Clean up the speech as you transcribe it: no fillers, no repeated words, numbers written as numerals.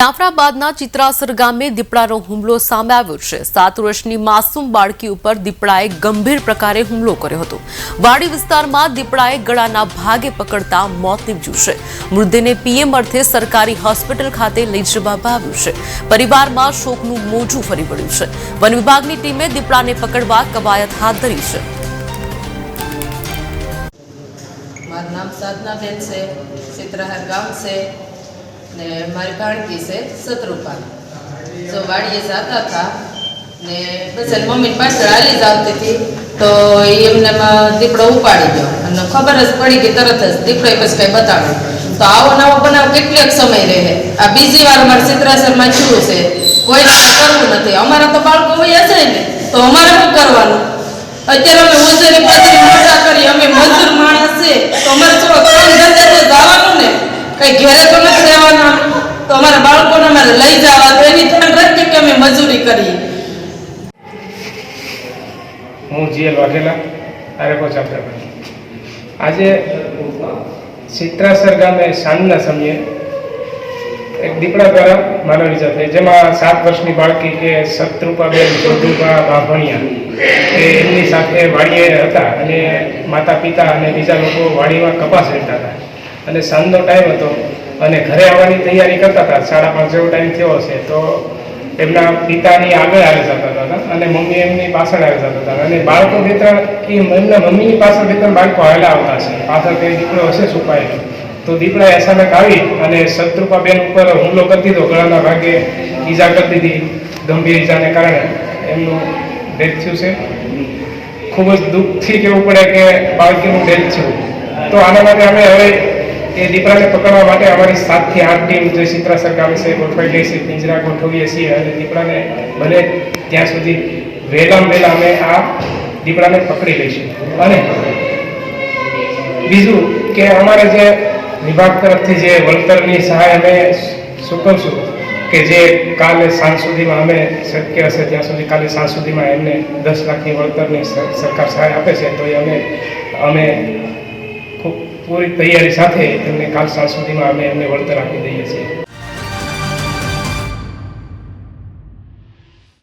જાફરાબાદના ચિત્રાસર ગામે દીપડાનો હુમલો સામે આવ્યો છે। 7 વર્ષની માસૂમ બાળકી ઉપર દીપડાએ ગંભીર પ્રકારે હુમલો કર્યો હતો। વાડી વિસ્તારમાં દીપડાએ ગળાના ભાગે પકડતા મોત નીપજ્યું છે। મૃતદેહને પીએમ અર્થે સરકારી હોસ્પિટલ ખાતે લઈ જવામાં આવ્યો છે। પરિવારમાં શોકનું મોજું ફરી વળ્યું છે। વન વિભાગની ટીમે દીપડાને પકડવા કવાયત હાથ ધરી છે। મારું નામ સાધનાબેન છે, ચિત્રાહર ગામ છે ने हमारी भाड़की से शत्रुपा जो वाड़िए जाता था ने बस मम्मी पास हाली जाती थी तो एमने दीपड़ो उपाड़ी गयो अने खबर ज पड़ी कि तरत ज दीपड़े बस कई बतावे तो आवो नवो बनाव केटलेक समय रहे। आ बीजी वार मार चित्रासर में छुं छे कोई करवुं नथी। अमारा तो बाळको होय छे ने तो अमारे शुं करवानुं? अत्यारे अमे मजूरी पछी मोटा करी अमे मजूर माणस छे तो अमारे थोड़ो काम धंधे तो जवानुं ने कई घेरे तो नहीं रहवाना तो अमारा बाळकोने अमारे लई जवा तो एनी ध्यान राखीए के अमे मजूरी करीए। हूँ जीएल वाघेला आरेको जाफराबाद आज चित्रासर गामे सांजना समये एक दीपड़ा द्वारा मानव ईजा थई जेमां 7 वर्षनी बाळकी के शत्रुपाबेन जोडुबा बाभणिया ए एमनी साथे वाड़ीए हता अने माता पिता अने बीजा लोको वाड़ीमां कपास वीणता हता અને સાંજનો ટાઈમ હતો અને ઘરે આવવાની તૈયારી કરતા હતા। 5:30 જેવો ટાઈમ થયો હશે તો એમના પિતાની આગળ આવી જતા હતા અને મમ્મી એમની પાછળ આવી જતા હતા અને બાળકો બે ત્રણ એમના મમ્મીની પાછળ બે ત્રણ બાળકો હાલ્યા આવતા હશે। પાછળ કંઈ દીકરો હશે છુપાયેલો તો દીપડાએ અચાનક આવી અને શત્રુપાબેન ઉપર હુમલો કરી દીધો। ગળાના ભાગે ઈજા કરી દીધી। ગંભીર ઈજાને કારણે એમનું ડેથ થયું છે। ખૂબ જ દુઃખથી કહેવું પડે કે બાળકીનું ડેથ થયું। તો આના માટે અમે હવે એ દીપડાને પકડવા માટે અમારી 7 થી 8 ટીમ જે ચિત્રાસર ગામ છે ગોઠવાઈ ગઈ છે। પિંજરા ગોઠવીએ છીએ અને દીપડાને બને ત્યાં સુધી વહેલામાં વહેલા અમે આ દીપડાને પકડી લઈશું। અને બીજું કે અમારે જે વિભાગ તરફથી જે વળતરની સહાય અમે ચૂકવશું કે જે કાલે સાંજ સુધીમાં અમે શક્ય હશે ત્યાં સુધી કાલે સાંજ સુધીમાં એમને 10 લાખની વળતરની સરકાર સહાય આપે છે તો એ અમે ખૂબ પૂરી તૈયારી સાથે એમને કાલ સાંજ સુધીમાં અમે એમને વળતર આપી દઈએ છીએ।